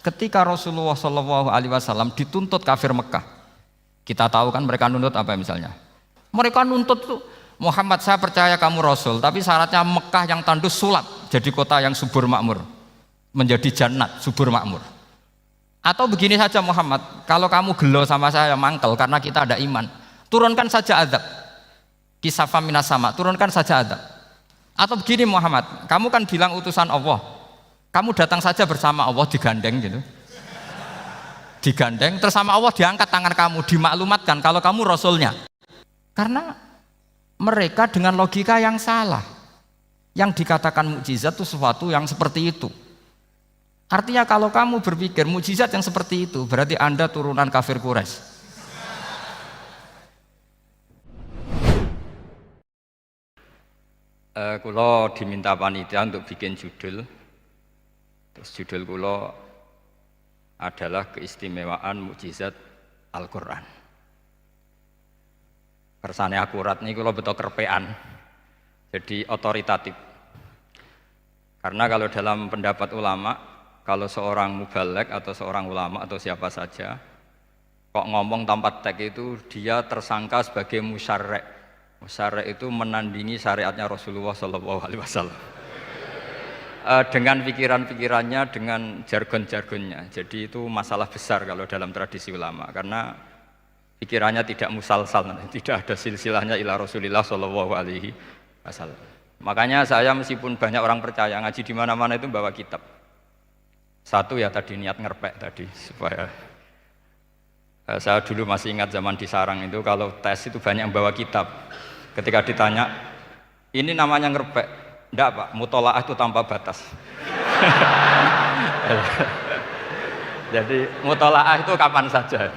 ketika Rasulullah SAW dituntut kafir Mekah, kita tahu kan mereka nuntut apa misalnya? Mereka nuntut tuh, Muhammad saya percaya kamu Rasul, tapi syaratnya Mekah yang tandus sulap, jadi kota yang subur makmur, menjadi jannat subur makmur. Atau begini saja Muhammad, kalau kamu gelo sama saya mangkel karena kita ada iman, turunkan saja azab, kisafam minas sama, turunkan saja azab. Atau begini Muhammad, kamu kan bilang utusan Allah, kamu datang saja bersama Allah digandeng gitu. Digandeng, terus sama Allah diangkat tangan kamu, dimaklumatkan kalau kamu Rasulnya. Karena mereka dengan logika yang salah, yang dikatakan mukjizat itu sesuatu yang seperti itu. Artinya kalau kamu berpikir mukjizat yang seperti itu, berarti Anda turunan kafir Quraisy. Kulo diminta panitia untuk bikin judul. Terus judul kulo adalah keistimewaan mukjizat Al-Quran. Kersane akurat nih kalau betul kerpean, jadi otoritatif. Karena kalau dalam pendapat ulama, kalau seorang mubalek atau seorang ulama atau siapa saja kok ngomong tanpa teks itu dia tersangka sebagai musyarrek. Musyarrek itu menandingi syariatnya Rasulullah SAW. Dengan pikiran-pikirannya, dengan jargon-jargonnya. Jadi itu masalah besar kalau dalam tradisi ulama, karena pikirannya tidak musalsal, tidak ada silsilahnya ila Rasulillah SAW. Makanya saya meskipun banyak orang percaya ngaji di mana-mana itu bawa kitab. Satu ya tadi niat ngerpek tadi supaya saya dulu masih ingat zaman di sarang itu kalau tes itu banyak yang bawa kitab. Ketika ditanya ini namanya ngerpek. Enggak Pak, mutolaah itu tanpa batas. Jadi mutolaah itu kapan saja.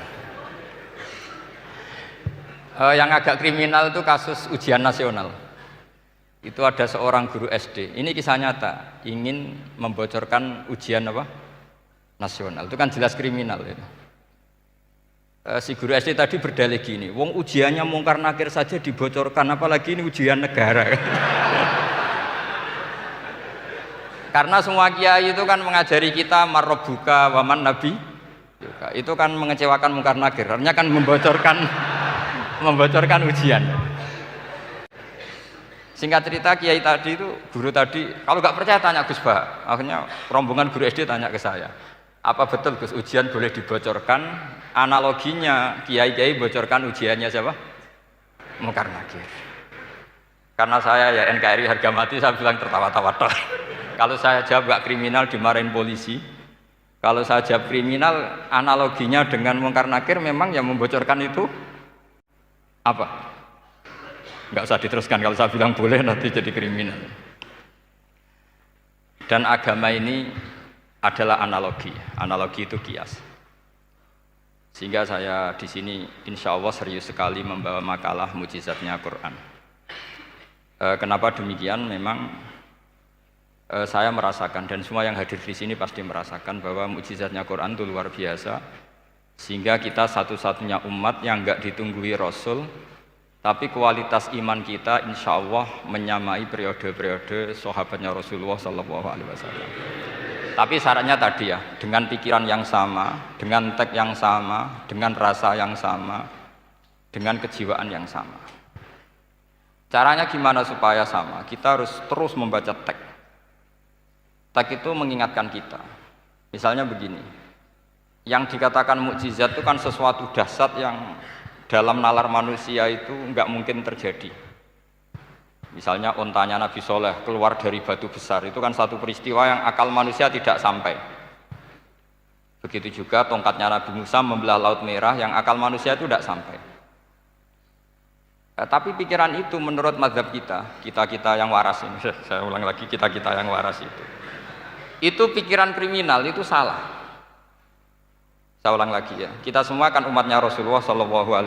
Yang agak kriminal itu kasus ujian nasional. Itu ada seorang guru SD. Ini kisah nyata, ingin membocorkan ujian apa? Nasional. Itu kan jelas kriminal itu. Si guru SD tadi berdalih gini, wong ujiannya mungkar nakir saja dibocorkan, apalagi ini ujian negara. Karena semua kiai itu kan mengajari kita marrobuka waman nabi, itu kan mengecewakan mungkar nakir, artinya kan membocorkan ujian. Singkat cerita kiai tadi itu, guru tadi, kalau nggak percaya tanya Gus Bah. Akhirnya rombongan guru SD tanya ke saya, apa betul Gus ujian boleh dibocorkan? Analoginya kiai-kiai bocorkan ujiannya siapa? Mungkar nakir. Karena saya ya NKRI harga mati, saya bilang tertawa-tawa. Kalau saya jawab gak kriminal dimarahin polisi. Kalau saya jawab kriminal, analoginya dengan mungkar nakir memang yang membocorkan itu apa? Gak usah diteruskan, kalau saya bilang boleh nanti jadi kriminal. Dan agama ini adalah analogi. Analogi itu kias. Sehingga saya di sini insya Allah serius sekali membawa makalah mukjizatnya Quran. Kenapa demikian? Memang saya merasakan dan semua yang hadir di sini pasti merasakan bahwa mukjizatnya Quran itu luar biasa, sehingga kita satu-satunya umat yang enggak ditunggui Rasul, tapi kualitas iman kita insya Allah menyamai periode-periode sahabatnya Rasulullah SAW. Tapi syaratnya tadi ya, dengan pikiran yang sama, dengan teks yang sama, dengan rasa yang sama, dengan kejiwaan yang sama. Caranya gimana supaya sama? Kita harus terus membaca teks. Teks itu mengingatkan kita. Misalnya begini, yang dikatakan mukjizat itu kan sesuatu dahsyat yang dalam nalar manusia itu nggak mungkin terjadi. Misalnya ontanya Nabi Soleh keluar dari batu besar, itu kan satu peristiwa yang akal manusia tidak sampai. Begitu juga tongkatnya Nabi Musa membelah Laut Merah, yang akal manusia itu tidak sampai. Tapi pikiran itu menurut mazhab kita yang waras ini, saya ulang lagi, kita yang waras itu pikiran kriminal, itu salah. Saya ulang lagi ya, kita semua kan umatnya Rasulullah SAW.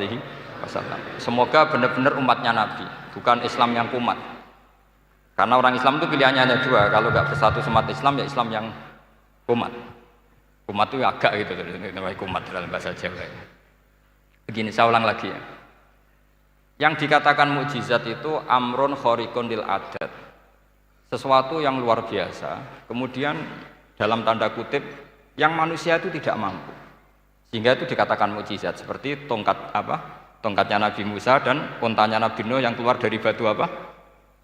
Semoga benar-benar umatnya Nabi, bukan Islam yang kumat. Karena orang Islam itu pilihannya hanya dua, kalau nggak bersatu semat Islam ya Islam yang kumat. Kumat itu agak gitu, kumat dalam bahasa Jawa. Begini, saya ulang lagi ya. Yang dikatakan mukjizat itu amrun khariqun lil adat. Sesuatu yang luar biasa, kemudian dalam tanda kutip yang manusia itu tidak mampu. Sehingga itu dikatakan mukjizat seperti tongkatnya Nabi Musa dan untanya Nabi Nuh yang keluar dari batu apa?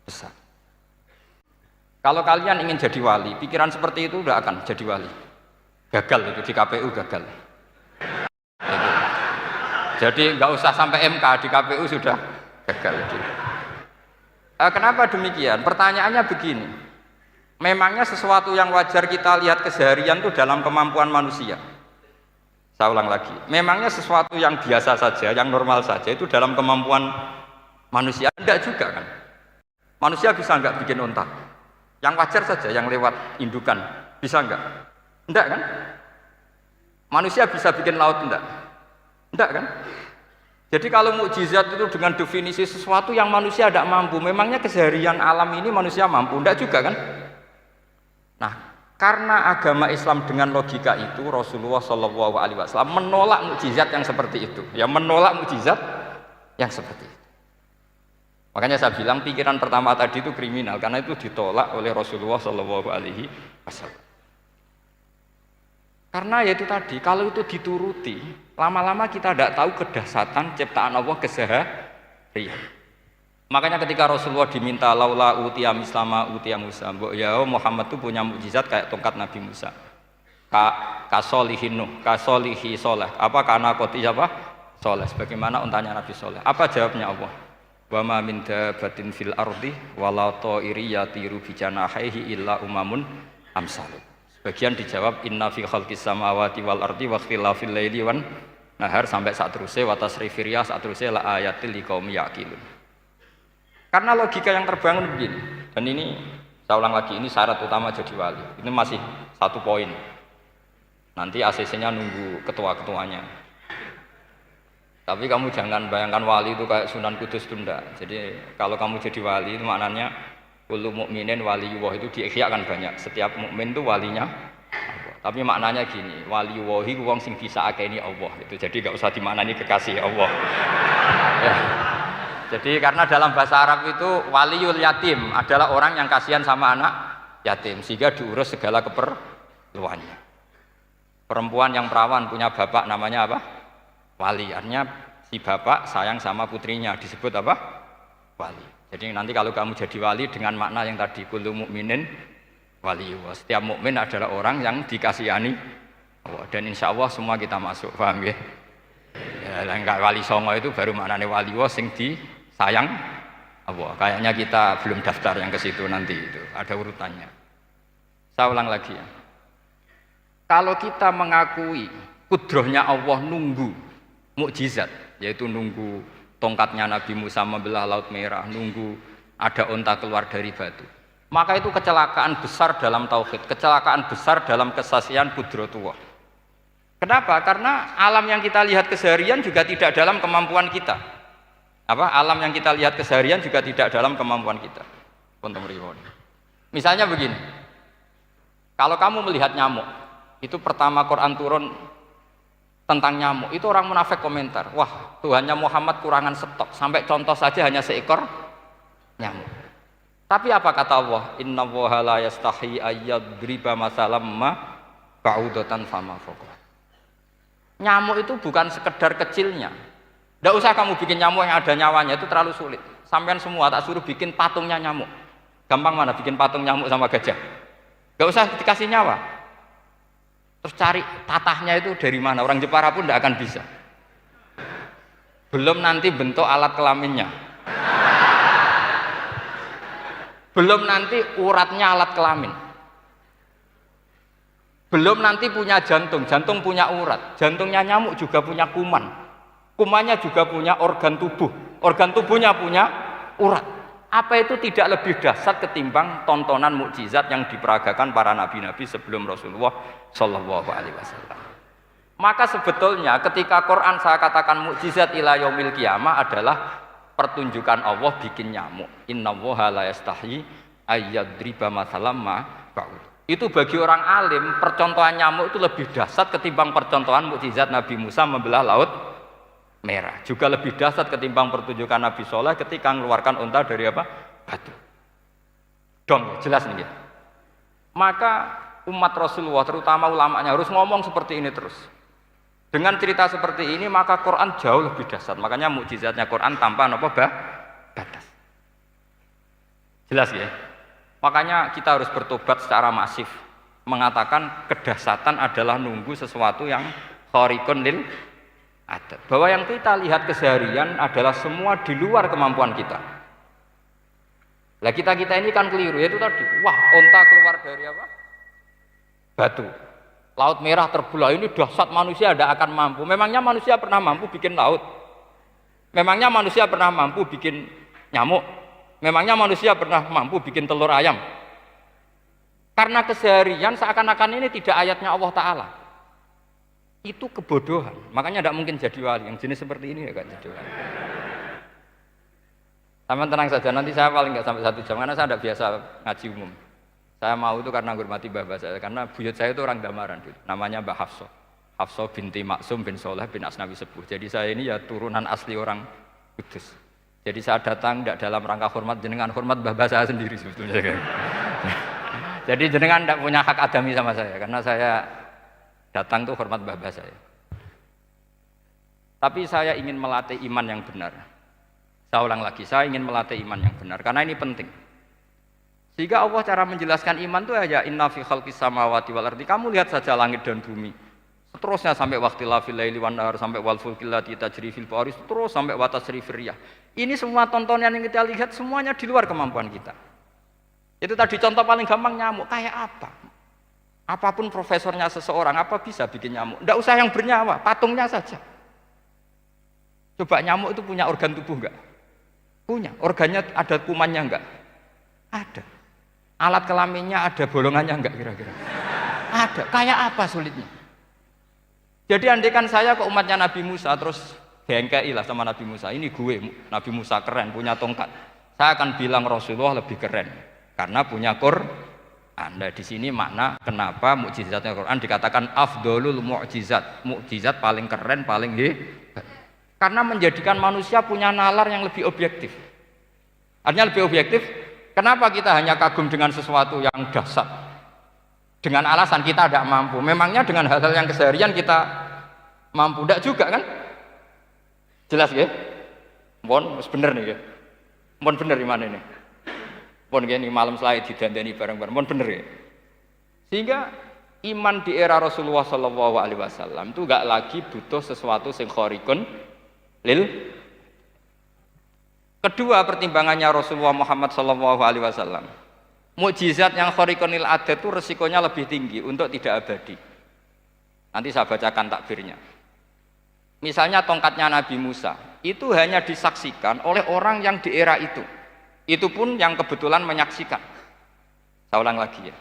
Besar. Kalau kalian ingin jadi wali, pikiran seperti itu udah akan jadi wali. Gagal itu di KPU gagal. Jadi nggak usah sampai MK, di KPU sudah gagal. Kenapa demikian? Pertanyaannya begini. Memangnya sesuatu yang wajar kita lihat keseharian itu dalam kemampuan manusia? Saya ulang lagi. Memangnya sesuatu yang biasa saja, yang normal saja itu dalam kemampuan manusia? Enggak juga kan? Manusia bisa enggak bikin unta? Yang wajar saja, yang lewat indukan. Bisa enggak? Enggak kan? Manusia bisa bikin laut enggak? Enggak kan? Jadi kalau mukjizat itu dengan definisi sesuatu yang manusia tidak mampu, memangnya keseharian alam ini manusia mampu? Enggak juga kan? Nah, karena agama Islam dengan logika itu, Rasulullah SAW menolak mukjizat yang seperti itu. Ya, menolak mukjizat yang seperti itu. Makanya saya bilang pikiran pertama tadi itu kriminal, karena itu ditolak oleh Rasulullah SAW. Karena ya itu tadi, kalau itu dituruti, lama-lama kita tidak tahu kedahsyatan ciptaan Allah keseharian. Makanya ketika Rasulullah diminta laula utiya mislama utiya Musa, ya Muhammad itu punya mukjizat kayak tongkat Nabi Musa. Kasolihin Nuh, kasolihi Soleh. Apa karena koti apa? Soleh. Sebagaimana untanya Nabi Soleh. Apa jawabnya Allah? Wa ma min dabatin fil ardi wala ta'iri yatiru bi janahihi illa umamun amsal. Sebagian dijawab inna fi khalqis samawati wal ardi wa ikhtilafil laili wan nahar sampai saat terusnya wa tasrifir riyah saat terusnya la ayatil liqaumi yaqilun. Karena logika yang terbangun begini, dan ini saya ulang lagi, ini syarat utama jadi wali. Ini masih satu poin. Nanti ACC-nya nunggu ketua-ketuanya. Tapi kamu jangan bayangkan wali itu kayak Sunan Kudus tunda. Jadi kalau kamu jadi wali itu maknanya kullu mukminin waliyullah itu diikhyakan banyak. Setiap mukmin itu walinya. Tapi maknanya gini, waliyullahi wong sing bisa akeni Allah. Itu jadi enggak usah dimaknani kekasih Allah. Ya. Jadi karena dalam bahasa Arab itu waliyul yatim adalah orang yang kasihan sama anak yatim sehingga diurus segala keperluannya. Perempuan yang perawan punya bapak namanya apa? Wali. Artinya si bapak sayang sama putrinya disebut apa? Wali. Jadi nanti kalau kamu jadi wali dengan makna yang tadi kullu mukminin waliyullah. Setiap mukmin adalah orang yang dikasihani Allah dan insya Allah semua kita masuk, paham ya? Ya, enggak wali songo itu baru maknanya waliyullah sing sayang Allah. Kayaknya kita belum daftar yang ke situ nanti itu. Ada urutannya. Saya ulang lagi ya. Kalau kita mengakui kudrohnya Allah nunggu mukjizat, yaitu nunggu tongkatnya Nabi Musa membelah Laut Merah, nunggu ada unta keluar dari batu. Maka itu kecelakaan besar dalam tauhid, kecelakaan besar dalam kesaksian kudrotullah. Kenapa? Karena alam yang kita lihat keseharian juga tidak dalam kemampuan kita. Alam yang kita lihat keseharian juga tidak dalam kemampuan kita. Misalnya begini, kalau kamu melihat nyamuk, itu pertama Quran turun tentang nyamuk, itu orang munafik komentar, wah Tuhannya Muhammad kurangan stok, sampai contoh saja hanya seekor nyamuk. Tapi apa kata Allah? Inna Allaha la yastahi ayyadriba masalam ma ba'udatan fama fawqa. Nyamuk itu bukan sekedar kecilnya. Tidak usah kamu bikin nyamuk yang ada nyawanya, itu terlalu sulit. Sampean semua tak suruh bikin patungnya nyamuk. Gampang mana bikin patung nyamuk sama gajah? Gak usah dikasih nyawa. Terus cari tatahnya itu dari mana? Orang Jepara pun tidak akan bisa. Belum nanti bentuk alat kelaminnya. Belum nanti uratnya alat kelamin. Belum nanti punya jantung, jantung punya urat. Jantungnya nyamuk juga punya kuman. Kumannya juga punya organ tubuh, organ tubuhnya punya urat. Apa itu tidak lebih dahsyat ketimbang tontonan mukjizat yang diperagakan para nabi-nabi sebelum Rasulullah SAW? Maka sebetulnya ketika Quran saya katakan mukjizat ila yaumil qiyamah adalah pertunjukan Allah bikin nyamuk. Innallaha la yastahi ayyadriba mathalam ma ba'ud. Itu bagi orang alim percontohan nyamuk itu lebih dahsyat ketimbang percontohan mukjizat Nabi Musa membelah Laut Merah. Juga lebih dahsyat ketimbang pertunjukan Nabi Soleh ketika mengeluarkan unta dari apa? Batu. Dong, jelas nih ya. Maka umat Rasulullah terutama ulamanya harus ngomong seperti ini terus. Dengan cerita seperti ini maka Quran jauh lebih dahsyat. Makanya mukjizatnya Quran tanpa batas. Jelas ya? Makanya kita harus bertobat secara masif. Mengatakan kedahsyatan adalah nunggu sesuatu yang khariqun lil adat. Bahwa yang kita lihat keseharian adalah semua di luar kemampuan kita. Lah kita ini kan keliru, yaitu tadi, wah onta keluar dari apa? Batu. Laut Merah terbelah, ini dahsyat, manusia tidak akan mampu. Memangnya manusia pernah mampu bikin laut? Memangnya manusia pernah mampu bikin nyamuk? Memangnya manusia pernah mampu bikin telur ayam? Karena keseharian seakan-akan ini tidak ayatnya Allah Ta'ala. Itu kebodohan, makanya tidak mungkin jadi wali. Yang jenis seperti ini ya kan jadi wali. Sama tenang saja, nanti saya paling nggak sampai 1 jam karena saya tidak biasa ngaji umum. Saya mau itu karena menghormati bapak saya, karena buyut saya itu orang Damaran, namanya Mbah Hafsah. Hafsah binti Maksum bin Soleh bin Asnawi Sepuh. Jadi saya ini ya turunan asli orang Kudus. Jadi saya datang tidak dalam rangka hormat jenengan, hormat bapak saya sendiri sebetulnya. Jadi jenengan tidak punya hak adami sama saya, karena saya datang tuh hormat bapak saya. Tapi saya ingin melatih iman yang benar. Saya ulang lagi, saya ingin melatih iman yang benar karena ini penting. Sehingga Allah cara menjelaskan iman itu aja inna fi khalqis samawati wal ardi. Kamu lihat saja langit dan bumi. Seterusnya sampai waqtilafil laili wan nahar, sampai wal fulkil lati tajri fil bahri, terus sampai wa tasrifir riyah. Ini semua tontonan yang kita lihat semuanya di luar kemampuan kita. Itu tadi contoh paling gampang nyamuk, kayak apa? Apapun profesornya seseorang, apa bisa bikin nyamuk? Tidak usah yang bernyawa, patungnya saja. Coba nyamuk itu punya organ tubuh enggak? Punya. Organnya ada kumannya enggak? Ada. Alat kelaminnya ada bolongannya enggak kira-kira? Ada. Kayak apa sulitnya? Jadi andaikan saya ke umatnya Nabi Musa terus bengkai lah sama Nabi Musa, ini gue Nabi Musa keren punya tongkat. Saya akan bilang Rasulullah lebih keren karena punya Quran. Nah di sini makna kenapa mukjizatnya Quran dikatakan afdolul mukjizat, mukjizat paling keren, paling hebat. Karena menjadikan manusia punya nalar yang lebih objektif. Artinya lebih objektif, kenapa kita hanya kagum dengan sesuatu yang dahsyat? Dengan alasan kita tidak mampu. Memangnya dengan hal-hal yang keseharian kita mampu? Tidak juga kan? Jelas ya? Mohon bener nih ya? Mohon bener gimana ini? Mohon gini malam selai didandani bareng-bareng. Mohon bener ya? Sehingga iman di era Rasulullah SAW itu gak lagi butuh sesuatu yang khariqun lil. Kedua pertimbangannya Rasulullah Muhammad SAW, mukjizat yang khariqun lil adat itu resikonya lebih tinggi untuk tidak abadi. Nanti saya bacakan takbirnya. Misalnya tongkatnya Nabi Musa itu hanya disaksikan oleh orang yang di era itu pun yang kebetulan menyaksikan. Saya ulang lagi ya,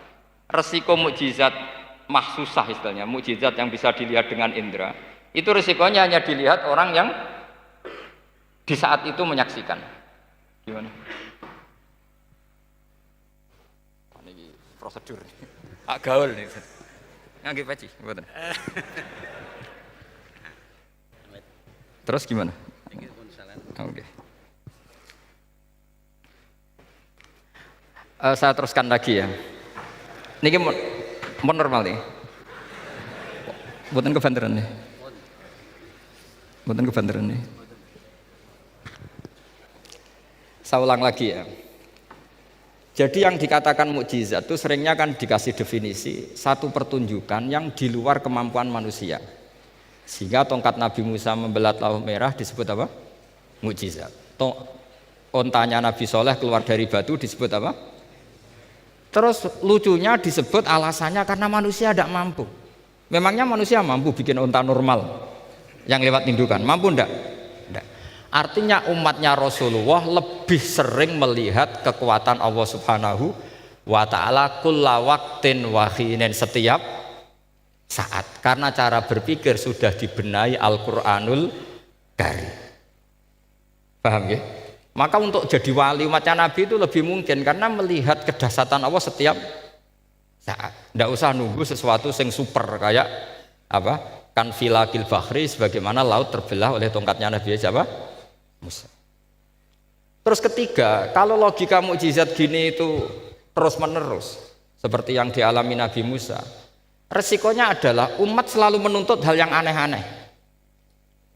resiko mukjizat mahsusah istilahnya, mukjizat yang bisa dilihat dengan indera, itu resikonya hanya dilihat orang yang di saat itu menyaksikan. Gimana? Ini prosedur. Agak gaul nih. Nggih peci, mboten. Terus gimana? Oke. Saya teruskan lagi ya. Niki mau normal nih. Mboten kebanteran nih. Mboten kebanteran nih. Saya ulang lagi ya. Jadi yang dikatakan mukjizat itu seringnya kan dikasih definisi satu pertunjukan yang di luar kemampuan manusia. Sehingga tongkat Nabi Musa membelah Laut Merah disebut apa? Mukjizat. Ontanya Nabi Soleh keluar dari batu disebut apa? Terus lucunya disebut alasannya karena manusia tidak mampu. Memangnya manusia mampu bikin onta normal yang lewat indukan? Mampu enggak? Enggak. Artinya umatnya Rasulullah lebih sering melihat kekuatan Allah Subhanahu wa ta'ala kulla waqtin wa hinin, setiap saat, karena cara berpikir sudah dibenahi Al-Qur'anul Karim. Paham ya? Maka untuk jadi wali umatnya Nabi itu lebih mungkin karena melihat kedahsyatan Allah setiap saat. Tidak usah nunggu sesuatu yang super kayak apa? Kan filakil bahri, sebagaimana laut terbelah oleh tongkatnya Nabi siapa? Musa. Terus ketiga, kalau logika mukjizat gini itu terus menerus, seperti yang dialami Nabi Musa, resikonya adalah umat selalu menuntut hal yang aneh-aneh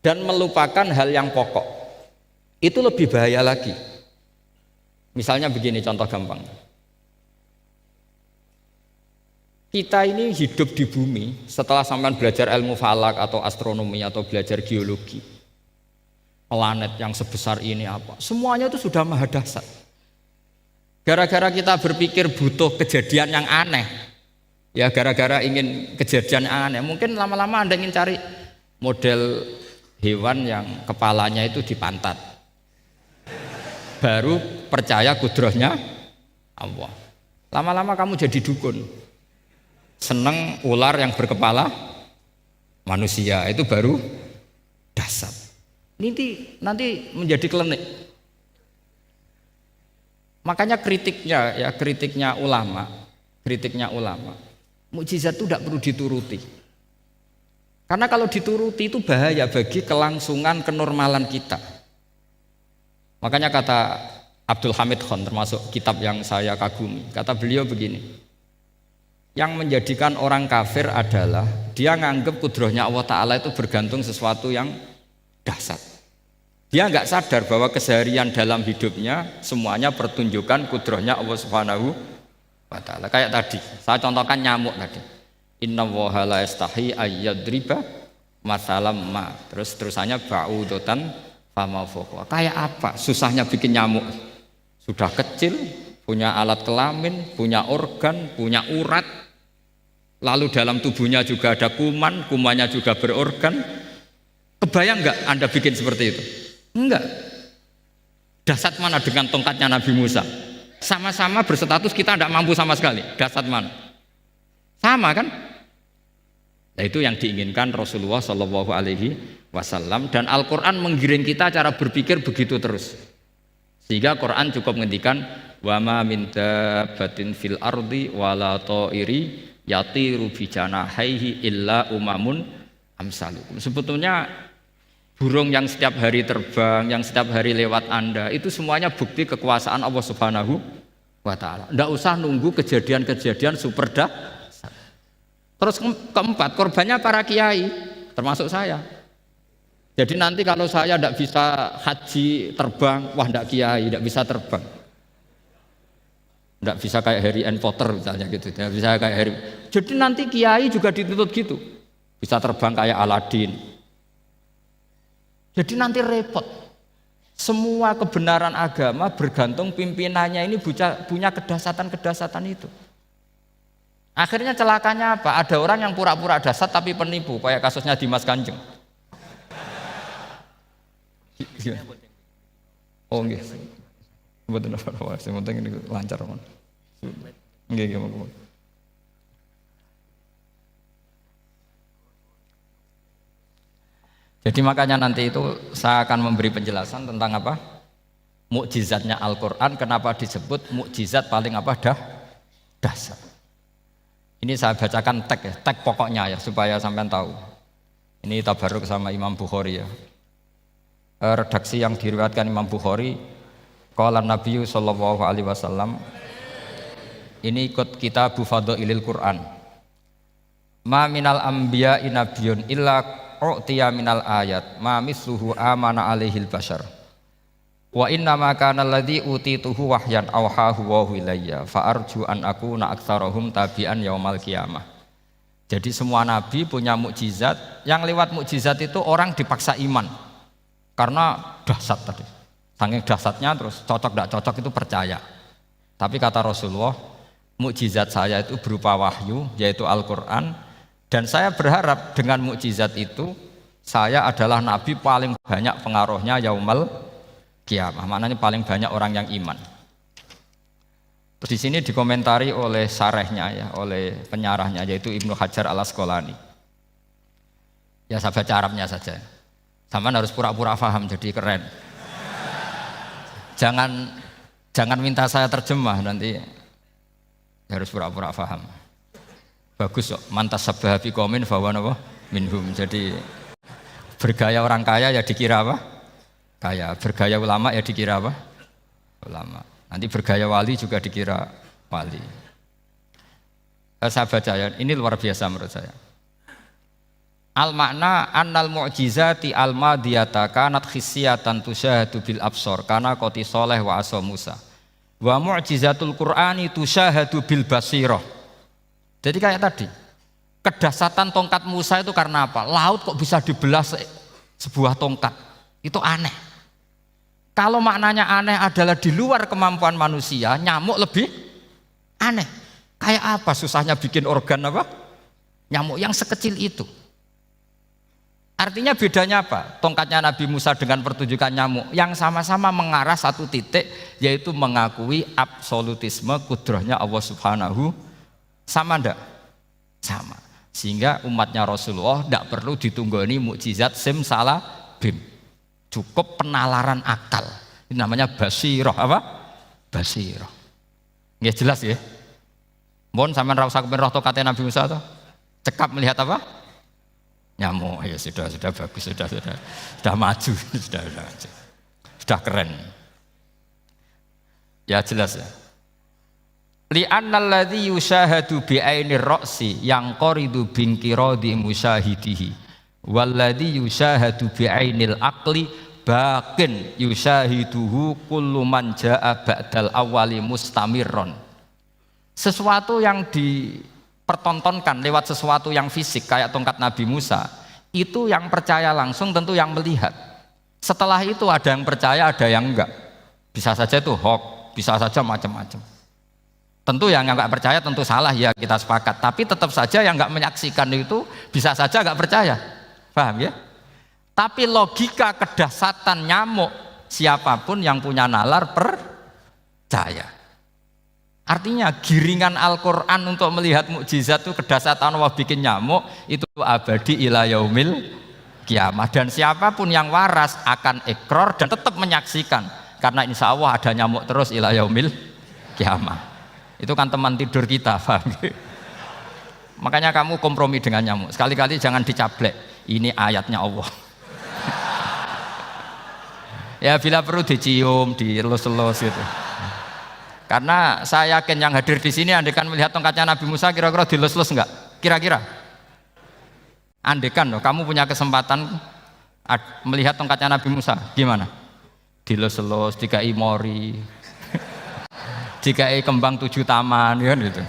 dan melupakan hal yang pokok. Itu lebih bahaya lagi. Misalnya begini contoh gampang. Kita ini hidup di bumi setelah sampean belajar ilmu falak atau astronomi atau belajar geologi. Planet yang sebesar ini apa? Semuanya itu sudah maha dahsyat. Gara-gara kita berpikir butuh kejadian yang aneh. Ya gara-gara ingin kejadian yang aneh. Mungkin lama-lama Anda ingin cari model hewan yang kepalanya itu di pantat. Baru percaya kudrahnya Allah. Lama-lama kamu jadi dukun. Seneng ular yang berkepala manusia, itu baru dahsyat. Nanti menjadi klinik. Makanya kritiknya ulama, mukjizat itu tidak perlu dituruti. Karena kalau dituruti itu bahaya bagi kelangsungan kenormalan kita. Makanya kata Abdul Hamid Khan, termasuk kitab yang saya kagumi, kata beliau begini, yang menjadikan orang kafir adalah dia nganggep kudrahnya Allah Ta'ala itu bergantung sesuatu yang dahsyat. Dia nggak sadar bahwa keseharian dalam hidupnya semuanya pertunjukan kudrahnya Allah Subhanahu wa Ta'ala. Kayak tadi, saya contohkan nyamuk tadi. Inna woha la yastahi ayyadriba masalam ma. Terusannya ba'udotan fama fokwa. Kayak apa susahnya bikin nyamuk? Sudah kecil, punya alat kelamin, punya organ, punya urat, lalu dalam tubuhnya juga ada kuman, kumannya juga berorgan. Kebayang nggak Anda bikin seperti itu? Enggak. Dahsyat mana dengan tongkatnya Nabi Musa? Sama-sama berstatus kita tidak mampu sama sekali. Dahsyat mana? Sama kan? Nah, itu yang diinginkan Rasulullah Shallallahu Alaihi Wasallam, dan Al-Quran menggiring kita cara berpikir begitu terus. Sehingga Quran cukup menghentikan wa ma min dabbatin fil ardi wala ta'iri yatiru bi janahaihi illa umamun amsalukum. Sebetulnya burung yang setiap hari terbang, yang setiap hari lewat Anda, itu semuanya bukti kekuasaan Allah Subhanahu wa Ta'ala. Tidak usah nunggu kejadian-kejadian super dahsyat. Terus keempat, korbannya para kiai, termasuk saya. Jadi nanti kalau saya tidak bisa haji terbang, wah tidak kiai, tidak bisa terbang. Tidak bisa kayak Harry and Potter misalnya gitu, tidak bisa kayak Harry. Jadi nanti kiai juga dituntut gitu, bisa terbang kayak Aladin. Jadi nanti repot. Semua kebenaran agama bergantung pimpinannya ini punya kedahsyatan-kedahsyatan itu. Akhirnya celakanya apa? Ada orang yang pura-pura dahsyat tapi penipu, kayak kasusnya Dimas Kanjeng. Oh nggih. Mboten apa-apa, sing penting ini lancar mon. Nggih monggo. Jadi makanya nanti itu saya akan memberi penjelasan tentang apa? Mukjizatnya Al-Qur'an, kenapa disebut mukjizat paling apa? Dahsyat. Ini saya bacakan tag pokoknya ya supaya sampean tahu. Ini tabarruk sama Imam Bukhari ya. Redaksi yang diriwayatkan Imam Bukhari, qala Nabi sallallahu alaihi wasallam, ini ikut kitab Fadhailil Quran. Ma minal anbiya'i nabiyyun illa u'tiya minal ayat ma misluhu amana alaihil bashar. Wa inna ma kana alladzi utituhu wahyan awhahu wa ilayya fa arju an akuna aktsarahum tabi'an yaumal qiyamah. Jadi semua nabi punya mukjizat, yang lewat mukjizat itu orang dipaksa iman. Karena dahsyat tadi. Saking dahsyatnya terus cocok tidak cocok itu percaya. Tapi kata Rasulullah, mukjizat saya itu berupa wahyu yaitu Al-Qur'an, dan saya berharap dengan mukjizat itu saya adalah nabi paling banyak pengaruhnya yaumal kiamah, maknanya paling banyak orang yang iman. Terus di sini dikomentari oleh syarehnya ya, oleh penyarahnya yaitu Ibnu Hajar Al-Asqalani. Ya saya baca Arabnya saja. Sampean harus pura-pura paham jadi keren. Jangan minta saya terjemah nanti harus pura-pura paham. Bagus kok, mantas sabah bi qaumin fa huwa minhum. Jadi bergaya orang kaya ya dikira apa? Kaya, bergaya ulama ya dikira apa? Ulama. Nanti bergaya wali juga dikira wali. Saya baca ya, ini luar biasa menurut saya. Al makna annal mu'jizati al madiyata kanat khissiyatan tusyahadu bil absor kana qoti soleh wa asa Musa. Wa mu'jizatul Qur'ani tusyahadu bil basirah. Jadi kayak tadi, kedahsyatan tongkat Musa itu karena apa? Laut kok bisa dibelah sebuah tongkat. Itu aneh. Kalau maknanya aneh adalah di luar kemampuan manusia, nyamuk lebih aneh. Kayak apa susahnya bikin organ apa? Nyamuk yang sekecil itu. Artinya bedanya apa? Tongkatnya Nabi Musa dengan pertunjukan nyamuk yang sama-sama mengarah satu titik, yaitu mengakui absolutisme kudrahnya Allah Subhanahu. Sama ndak? Sama. Sehingga umatnya Rasulullah tidak perlu ditunggoni mukjizat simsalabim. Cukup penalaran akal. Ini namanya basirah apa? Basirah. Nggih jelas ya? Mohon sampean ra usah kepen roh tokatnya Nabi Musa toh. Cekap melihat apa? Nyamuk. Ya sudah bagus, sudah maju, sudah keren. Ya jelas ya. Li'annal ladzi yusyahadu bi ainir ra'si yang qaridu bin qiradi musyahidihi walladzi yusyahadu bi ainil aqli baqin yusyahiduhu kullu man jaa ba'dal awwali mustamirron. Sesuatu yang dipertontonkan lewat sesuatu yang fisik kayak tongkat Nabi Musa, itu yang percaya langsung tentu yang melihat. Setelah itu ada yang percaya, ada yang enggak. Bisa saja itu hoax, bisa saja macam-macam. Tentu yang enggak percaya tentu salah, ya kita sepakat. Tapi tetap saja yang enggak menyaksikan itu bisa saja enggak percaya. Paham ya? Tapi logika kedahsyatan nyamuk, siapapun yang punya nalar percaya. Artinya giringan Al-Quran untuk melihat mukjizat itu kedahsyatan Allah bikin nyamuk itu abadi ila yaumil kiamah, dan siapapun yang waras akan ikrar dan tetap menyaksikan karena insya Allah ada nyamuk terus ila yaumil kiamah. Itu kan teman tidur kita, paham? Makanya kamu kompromi dengan nyamuk, sekali-kali jangan dicablek, ini ayatnya Allah. Ya bila perlu dicium, dielus-elus gitu. Karena saya yakin yang hadir di sini andekan melihat tongkatnya Nabi Musa kira-kira dilus-lus enggak? Kira-kira? Andekan loh, kamu punya kesempatan melihat tongkatnya Nabi Musa, gimana? Dilus-lus, dikai mori, dikai kembang 7 taman, kan gitu.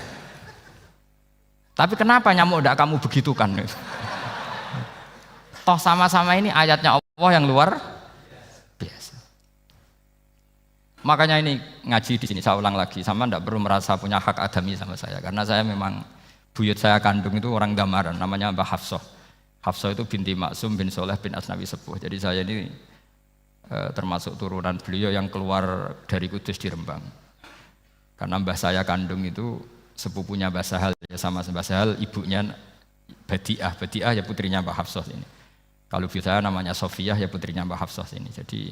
Tapi kenapa nyamuk enggak kamu begitukan? Toh sama-sama ini ayatnya Allah yang luar biasa. Makanya ini ngaji di sini saya ulang lagi, sama ndak perlu merasa punya hak adami sama saya, karena saya memang buyut saya kandung itu orang Gamaran, namanya Mbah Hafsah. Hafsah itu binti Maksum bin Soleh bin Asnawi Sepuh. Jadi saya ini termasuk turunan beliau yang keluar dari Kudus di Rembang. Karena mbah saya kandung itu sepupunya Mbah Sahal, ya sama Mbah Sahal ibunya Badiah, Badiah ya putrinya Mbah Hafsah ini. Kalau ibu saya namanya Sofiyah ya putrinya Mbah Hafsah ini. Jadi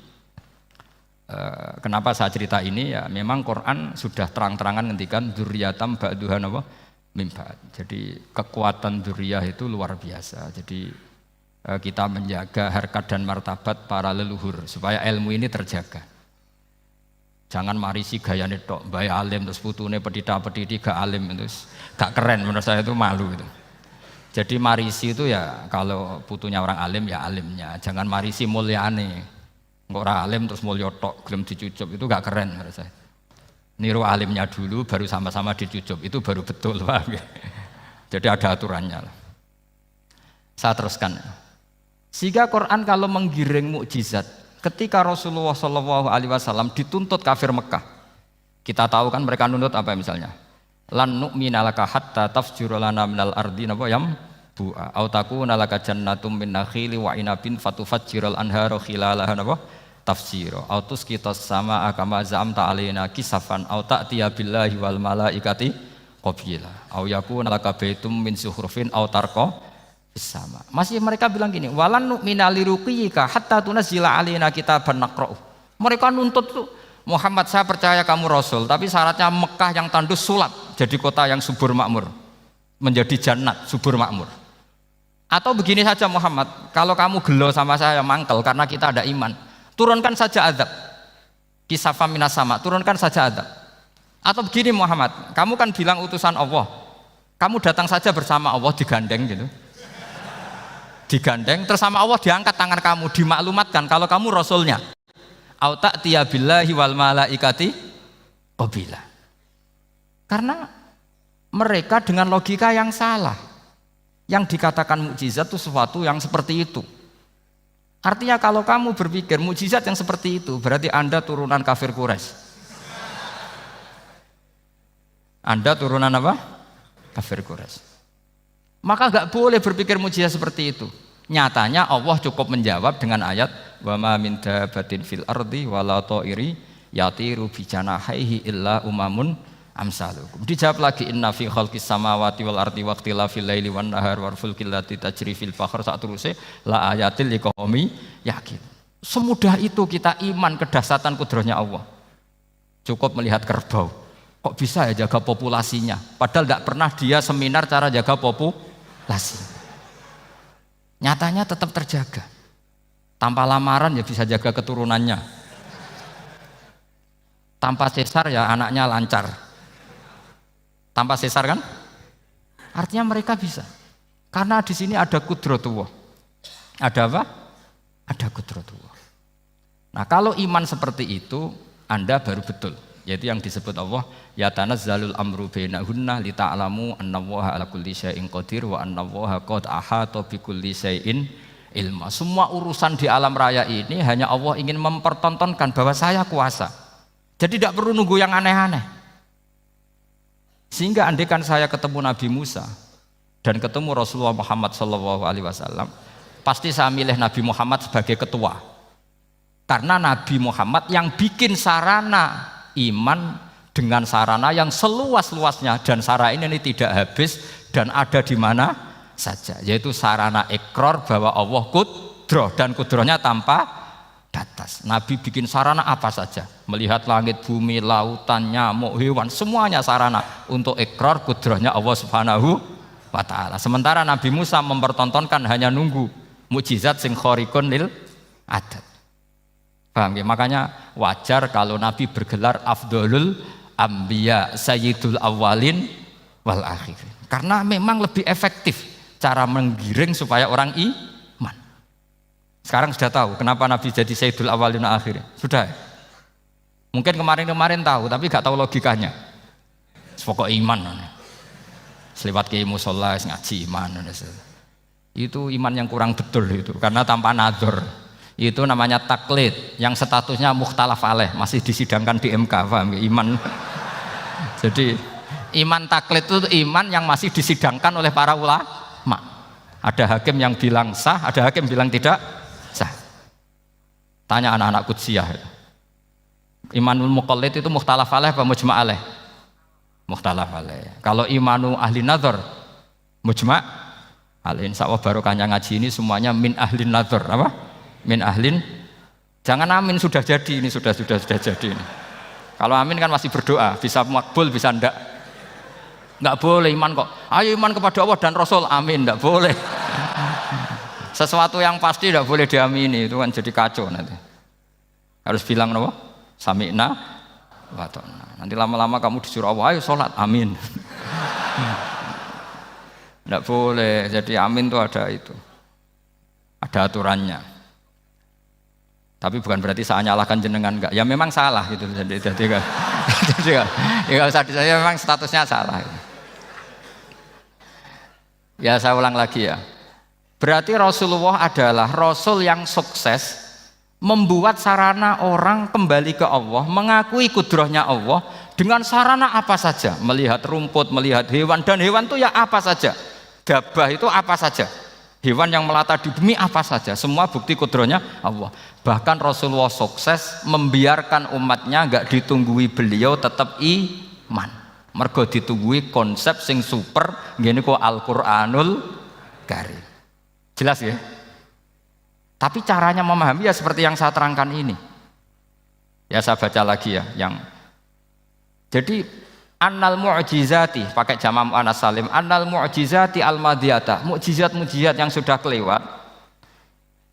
kenapa saya cerita ini ya memang Quran sudah terang-terangan ngendikan dzurriyatam ba'duhan apa mimba. Jadi kekuatan dzurriyah itu luar biasa. Jadi kita menjaga harkat dan martabat para leluhur supaya ilmu ini terjaga. Jangan marisi gayane tok, bae alim terus putune pedita-pediti gak alim terus gak keren, menurut saya itu malu itu. Jadi marisi itu ya kalau putunya orang alim ya alimnya, jangan marisi mulyane. Orang alim terus mulya tok gelem dicucup itu gak keren menurut saya. Niru alimnya dulu baru sama-sama dicucup itu baru betul, paham ya? Jadi ada aturannya. Saya teruskan. Sehingga Quran kalau menggiring mukjizat, ketika Rasulullah SAW dituntut kafir Mekah, kita tahu kan mereka nuntut apa misalnya? Lan nu'mina laka hatta tafjura lana minal ardi napa yam bu'a au takuna laka jannatum min nakhili wa inabin fatufajjiral anhara khilalaha napa tafsira autus kita sama akama zamta alaina kisafan au ta'tiya billahi wal malaikati qabila au yakuna laka baitum min zuhrufin au tarqa sama. Masih mereka bilang gini, walan nu'mina liruqiyika hatta tunzila alaina kitaban naqra'u. Mereka nuntut tuh, Muhammad saya percaya kamu rasul, tapi syaratnya Mekah yang tandus sulap jadi kota yang subur makmur, menjadi jannat subur makmur. Atau begini saja Muhammad, kalau kamu gelo sama saya mangkel karena kita ada iman, turunkan saja azab. Kisafah minas sama, turunkan saja azab. Atau begini Muhammad, kamu kan bilang utusan Allah, Kamu datang saja bersama Allah digandeng gitu. Digandeng terus sama Allah diangkat tangan kamu, dimaklumatkan kalau kamu rasulnya. Au ta'tiya billahi wal malaikati qabila. Karena mereka dengan logika yang salah. Yang dikatakan mukjizat itu sesuatu yang seperti itu. Artinya kalau kamu berpikir mukjizat yang seperti itu, berarti Anda turunan kafir Quraisy. Anda turunan apa? Kafir Quraisy. Maka nggak boleh berpikir mujizat seperti itu. Nyatanya Allah cukup menjawab dengan ayat wa ma min dabatin fil ardi wala ta'iri yatiru bi janahihi illa umamun amsalukum. Dijawab lagi inna fi khalqis samawati wal ardi wa ikhtilafil laili wan nahar wal fulkil lati tajri fil bahr saturuse la ayatil liqaumi yakin. Semudah itu kita iman kedahsyatan kudrahnya Allah. Cukup melihat kerbau. Kok bisa ya jaga populasinya? Padahal tidak pernah dia seminar cara jaga populasi. Nyatanya tetap terjaga. Tanpa lamaran ya bisa jaga keturunannya. Tanpa sesar ya anaknya lancar. Tanpa sesar kan? Artinya mereka bisa. Karena di sini ada kudratullah. Ada apa? Ada kudratullah. Nah kalau iman seperti itu, Anda baru betul. Yaitu yang disebut Allah ya tanazzalul amru bainahunna lita'lamu annallaha ala kulli syai'in qadir wa annallaha qad ahata bi kulli syai'in ilma. Semua urusan di alam raya ini hanya Allah ingin mempertontonkan bahwa saya kuasa. Jadi tidak perlu nunggu yang aneh-aneh. Sehingga andaikan saya ketemu Nabi Musa dan ketemu Rasulullah Muhammad SAW, pasti saya milih Nabi Muhammad sebagai ketua. Karena Nabi Muhammad yang bikin sarana iman dengan sarana yang seluas-luasnya dan sarana ini tidak habis dan ada di mana saja, yaitu sarana ikrar bahwa Allah kudroh dan kudrohnya tanpa batas. Nabi bikin sarana apa saja, melihat langit, bumi, lautan, nyamuk, hewan, semuanya sarana untuk ikrar kudrohnya Allah Subhanahu wa ta'ala. Sementara Nabi Musa mempertontonkan hanya nunggu mukjizat sing khariqun lil adat. Paham ya? Makanya wajar kalau Nabi bergelar Afdolul Ambiya Sayyidul Awwalin wal Akhirin. Karena memang lebih efektif cara menggiring supaya orang iman. Sekarang sudah tahu kenapa Nabi jadi Sayyidul Awwalin wal Akhirin? Sudah. Mungkin kemarin-kemarin tahu tapi gak tahu logikanya. Pokok iman. Selewat ke musola ngaji iman. Itu iman yang kurang betul itu karena tanpa nadzor. Itu namanya taklid yang statusnya mukhtalaf alaih, masih disidangkan di MK, paham ya? Iman. Jadi iman taklid itu iman yang masih disidangkan oleh para ulama. Ada hakim yang bilang sah, ada hakim bilang tidak sah. Tanya anak-anak Qudsiyah. Imanul muqallid itu mukhtalaf alaih apa mujma' alaih? Mukhtalaf alaih. Kalau imanu ahli nazar mujma' alaih. Insyaallah barokahnya ngaji ini semuanya min ahli nazar, apa? Min ahlin, jangan amin sudah jadi ini sudah jadi ini. Kalau amin kan masih berdoa, bisa makbul bisa ndak boleh iman kok. Ayo iman kepada Allah dan Rasul, amin, ndak boleh. Sesuatu yang pasti ndak boleh diamini, itu kan jadi kacau nanti. Harus bilang apa? Sami'na wa ta'na. Nanti lama-lama kamu disuruh Allah, ayo sholat, amin. Ndak boleh, jadi amin itu ada itu. Ada aturannya. Tapi bukan berarti saya nyalahkan jenengan, enggak. Ya memang salah gitu. Jadi ya usah saya memang statusnya salah. Ya saya ulang lagi ya. Berarti Rasulullah adalah Rasul yang sukses membuat sarana orang kembali ke Allah, mengakui kudrohnya Allah dengan sarana apa saja. Melihat rumput, melihat hewan, dan hewan itu ya apa saja. Gabah itu apa saja. Hewan yang melata di bumi apa saja, semua bukti kudrohnya Allah. Bahkan Rasulullah sukses membiarkan umatnya enggak ditunggui beliau tetap iman. Mergo ditunggui konsep sing super ngene kok Al-Qur'anul Karim. Jelas ya? Tapi caranya memahami ya seperti yang saya terangkan ini. Ya saya baca lagi ya yang jadi annal mu'jizati pakai jama' mu'annas salim, annal mu'jizati al-madiyata, mukjizat-mukjizat yang sudah kelewat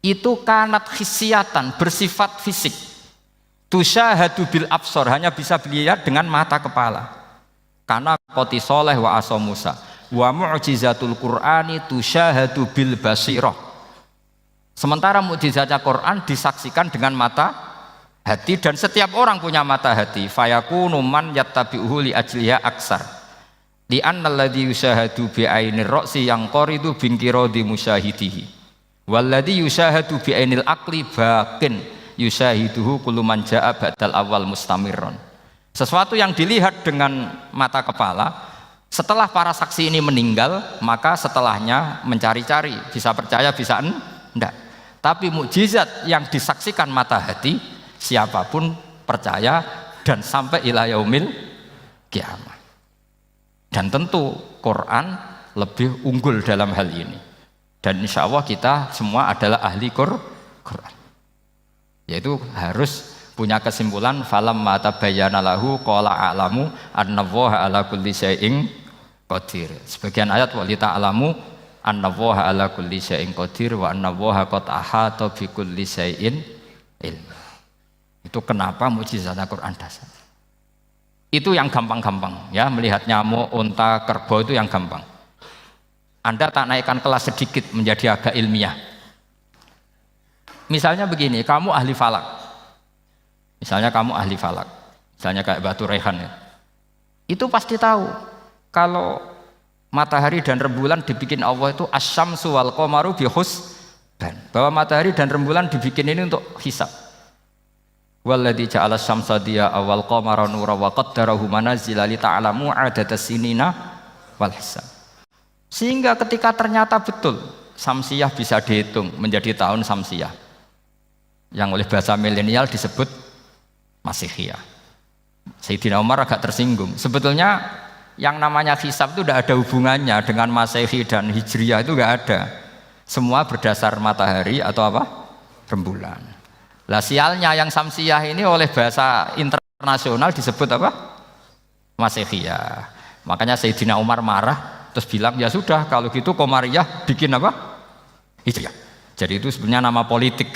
itu kanat khisiatan, bersifat fisik, tusyahadu bil absor, hanya bisa dilihat dengan mata kepala. Karena qoti soleh wa aso Musa, Wa mu'jizatul Qur'ani tusyahadu bil basirah. Sementara mukjizatnya Quran disaksikan dengan mata hati dan setiap orang punya mata hati. Fayakunu man yattabi'uhu li ajliha aksar. Li anna alladhi yusyahadu bi ainir ra'si yang qaridu binqiradi musyahidihi. Walladhi yusyahadu bi ainil aqli baqin yusyahiduhu kullu man jaa ba'dal awal mustamirron. Sesuatu yang dilihat dengan mata kepala, setelah para saksi ini meninggal, maka setelahnya mencari-cari, bisa percaya, bisa enggak. Tapi mukjizat yang disaksikan mata hati, siapapun percaya dan sampai ila yaumil kiamat. Dan tentu Quran lebih unggul dalam hal ini. Dan insya Allah kita semua adalah ahli Quran. Yaitu harus punya kesimpulan falam mata bayana lahu qala a'lamu annallaha ala kulli syai'in qadir. Sebagian ayat wa li ta'lamu annallaha ala kulli syai'in qadir wa annallaha qad ahata bi kulli syai'in ilma. Itu kenapa mukjizat Al-Qur'an dasar. Itu yang gampang-gampang ya, melihat nyamuk, unta, kerbau itu yang gampang. Anda tak naikkan kelas sedikit menjadi agak ilmiah. Misalnya begini, kamu ahli falak. Misalnya kamu ahli falak, misalnya kayak Batu Rehan ya. Itu pasti tahu kalau matahari dan rembulan dibikin Allah itu asyamsu wal qamaru bihusban. Bahwa matahari dan rembulan dibikin ini untuk hisab. Walladzi ja'ala syamsa diya wal qamara nura wa qaddarahu manazila li ta'lamu 'adadas sinina wal hisab. Sehingga ketika ternyata betul Samsiyah bisa dihitung menjadi tahun Samsiyah, yang oleh bahasa milenial disebut Masihiyah. Sayyidina Umar agak tersinggung. Sebetulnya yang namanya hisab itu tidak ada hubungannya dengan Masehi dan Hijriyah, itu tidak ada. Semua berdasar matahari atau apa? Rembulan. Lah sialnya yang Samsiyah ini oleh bahasa internasional disebut apa? Masihiyah. Makanya Sayyidina Umar marah terus bilang ya sudah kalau gitu Qamariyah bikin apa? Hijriyah. Jadi itu sebenarnya nama politik.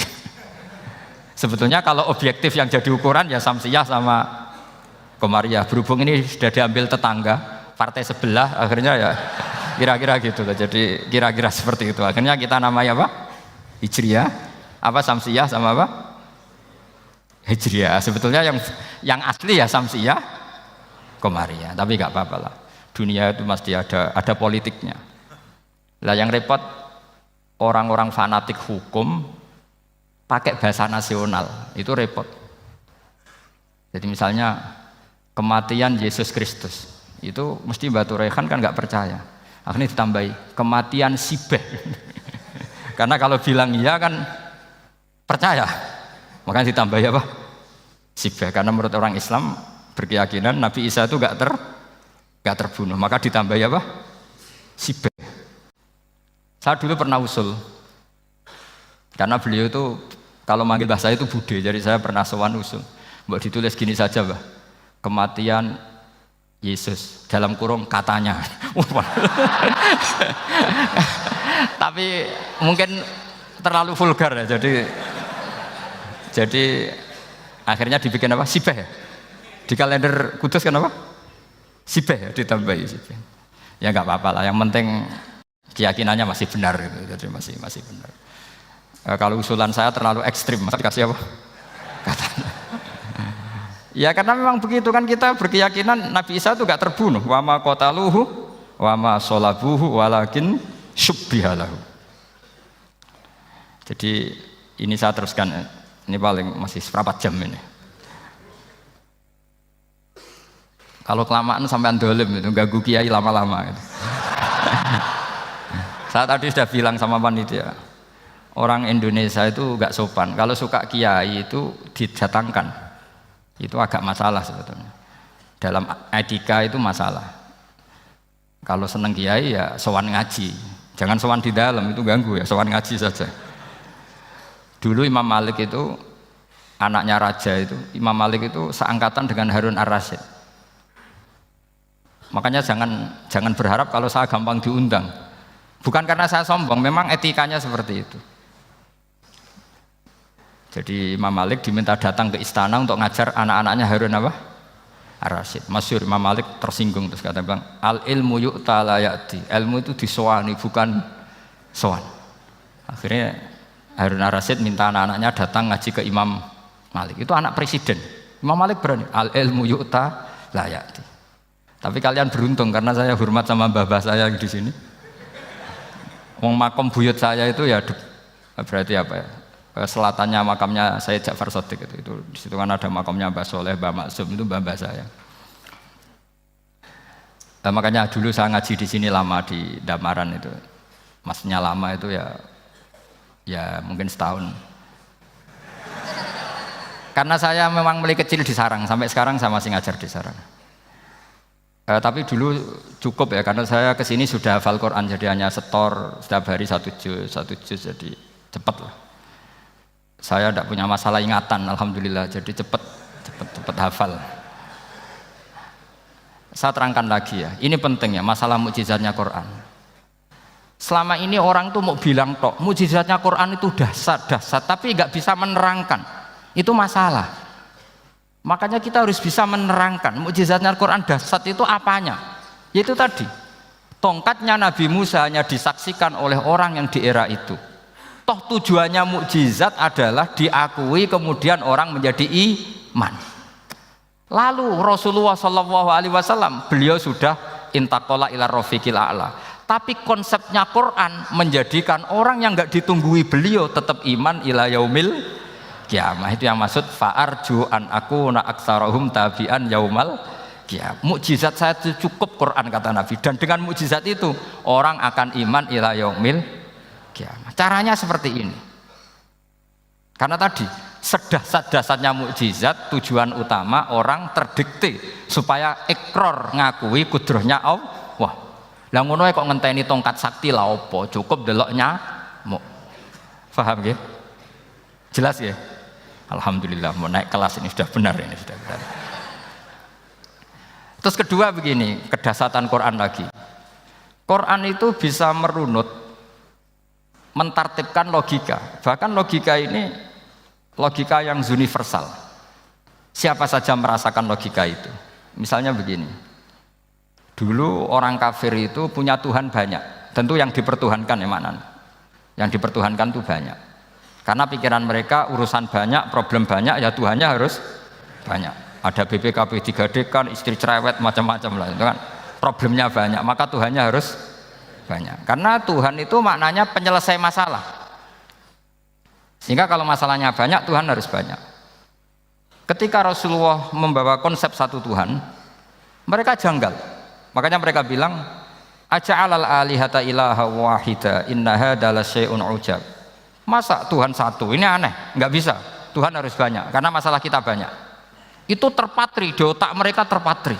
Sebetulnya kalau objektif yang jadi ukuran ya Samsiyah sama Qamariyah. Berhubung ini sudah diambil tetangga, partai sebelah, akhirnya ya kira-kira gitu loh. Jadi kira-kira seperti itu. Akhirnya kita namanya apa? Hijriyah, apa Samsiyah sama apa? Hijriyah. Sebetulnya yang asli ya Samsiyah, Qamariyah. Tapi nggak apa-apa lah. Dunia itu mesti ada politiknya. Lah yang repot orang-orang fanatik hukum pakai bahasa nasional, itu repot. Jadi misalnya kematian Yesus Kristus, itu mesti Batu Rehan kan nggak percaya. Akhirnya ditambahi kematian Sibeh. Karena kalau bilang iya kan percaya, makanya ditambahi apa? Sibeh. Karena menurut orang Islam berkeyakinan Nabi Isa itu nggak terbunuh, maka ditambahi apa? Sibeh. Saya dulu pernah usul, karena beliau itu kalau manggil bahasa itu bude, jadi saya pernah sowan usul. Mbok ditulis gini saja, Mbah. Kematian Yesus dalam kurung katanya. Tapi mungkin terlalu vulgar ya. Jadi akhirnya dibikin apa? Sibeh ya. Di kalender Kudus kan apa? Sibeh ya, ditambahi Sibeh. Ya nggak apa-apa lah. Yang penting keyakinannya masih benar gitu. Jadi masih benar. Kalau usulan saya terlalu ekstrim, masa dikasih apa? Katanya. Ya karena memang begitu kan, kita berkeyakinan Nabi Isa itu gak terbunuh. Wa ma qataluhu wa ma sholabuhu walakin syubbihalahu. Jadi ini saya teruskan, ini paling masih seperempat jam ini. Kalau kelamaan sampai dolim itu ganggu kiai lama-lama gitu. Saya tadi sudah bilang sama panitia, orang Indonesia itu gak sopan. Kalau suka kiai itu didatangkan, itu agak masalah sebetulnya. Dalam etika itu masalah. Kalau seneng kiai ya sowan ngaji, jangan sowan di dalam, itu ganggu ya, sowan ngaji saja. Dulu Imam Malik itu anaknya raja itu, Imam Malik itu seangkatan dengan Harun Ar-Rasyid. Makanya jangan berharap kalau saya gampang diundang. Bukan karena saya sombong, memang etikanya seperti itu. Jadi Imam Malik diminta datang ke istana untuk ngajar anak-anaknya Ar-Rasyid. Masyhur Imam Malik tersinggung terus kata bilang al ilmu yu'ta la ya'ti. Ilmu itu disowani bukan sowan. Akhirnya Harun Ar-Rasyid minta anak-anaknya datang ngaji ke Imam Malik. Itu anak presiden. Imam Malik berani al ilmu yu'ta la ya'ti. Tapi kalian beruntung karena saya hormat sama mbah-mbah saya di sini. Wong makom buyut saya itu ya berarti apa ya? Selatannya makamnya Sayyid Ja'far Shadiq itu di situ kan ada makamnya Mbah Soleh, Mbah Maksum itu mbah saya. Nah, makanya dulu saya ngaji di sini lama di Damaran itu, maksudnya lama itu ya mungkin setahun. Karena saya memang mulai kecil di Sarang sampai sekarang saya masih ngajar di Sarang. Tapi dulu cukup ya karena saya kesini sudah hafal Quran jadi hanya setor setiap hari satu juz jadi cepat lah. Saya tidak punya masalah ingatan, alhamdulillah. Jadi cepat hafal. Saya terangkan lagi ya. Ini penting ya masalah mukjizatnya Quran. Selama ini orang tuh mau bilang tok, mukjizatnya Quran itu dahsyat, tapi nggak bisa menerangkan. Itu masalah. Makanya kita harus bisa menerangkan mukjizatnya Quran dahsyat itu apanya. Yaitu tadi, tongkatnya Nabi Musa hanya disaksikan oleh orang yang di era itu. Toh tujuannya mukjizat adalah diakui kemudian orang menjadi iman. Lalu Rasulullah SAW beliau sudah intaqala ila rafiqil a'la. Tapi konsepnya Quran menjadikan orang yang enggak ditunggui beliau tetap iman ila yaumil kiamah. Itu yang maksud fa'arju an akuna aktsarahum tabi'an yaumal kiamah. Mukjizat saya itu cukup Quran kata Nabi dan dengan mukjizat itu orang akan iman ila yaumil kiamat. Caranya seperti ini. Karena tadi sedahsyat-dahsyatnya mukjizat tujuan utama orang terdikte supaya ikrar ngakui kudrohnya Allah. Lah ngono kok ngenteni tongkat sakti lah opo? Cukup deloknya mau. Paham nggih? Jelas ya? Alhamdulillah mau naik kelas ini sudah benar ini sudah benar. Terus kedua begini, kedahsyatan Quran lagi. Quran itu bisa merunut mentartibkan logika, bahkan logika ini logika yang universal. Siapa saja merasakan logika itu. Misalnya begini, dulu orang kafir itu punya Tuhan banyak, tentu yang dipertuhankan yang mana? Yang dipertuhankan itu banyak, karena pikiran mereka urusan banyak, problem banyak, ya Tuhannya harus banyak. Ada BPKB 3D kan, istri cerewet macam-macam lah, itu kan problemnya banyak, maka Tuhannya harus banyak. Karena Tuhan itu maknanya penyelesai masalah. Sehingga kalau masalahnya banyak, Tuhan harus banyak. Ketika Rasulullah membawa konsep satu Tuhan, mereka janggal. Makanya mereka bilang, aja'alal alihata ilaha wahida inna hadza lasyai'un ujab. Masa Tuhan satu? Ini aneh, nggak bisa. Tuhan harus banyak karena masalah kita banyak. Itu terpatri di otak mereka terpatri.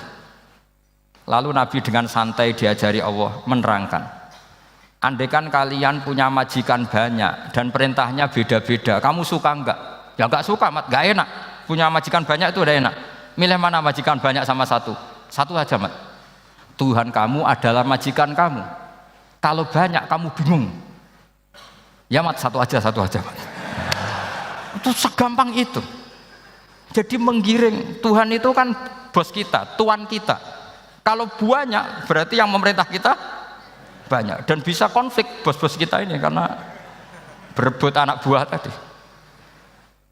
Lalu Nabi dengan santai diajari Allah menerangkan, andaikan kalian punya majikan banyak dan perintahnya beda-beda, kamu suka enggak? Ya enggak suka, Mat, enggak enak. Punya majikan banyak itu udah enak. Milih mana majikan banyak sama satu? Satu aja, Mat. Tuhan kamu adalah majikan kamu. Kalau banyak kamu bingung. Ya, Mat, satu aja, Mat. Itu segampang itu. Jadi menggiring, Tuhan itu kan bos kita, tuan kita. Kalau banyak berarti yang memerintah kita banyak dan bisa konflik bos-bos kita ini karena berebut anak buah tadi.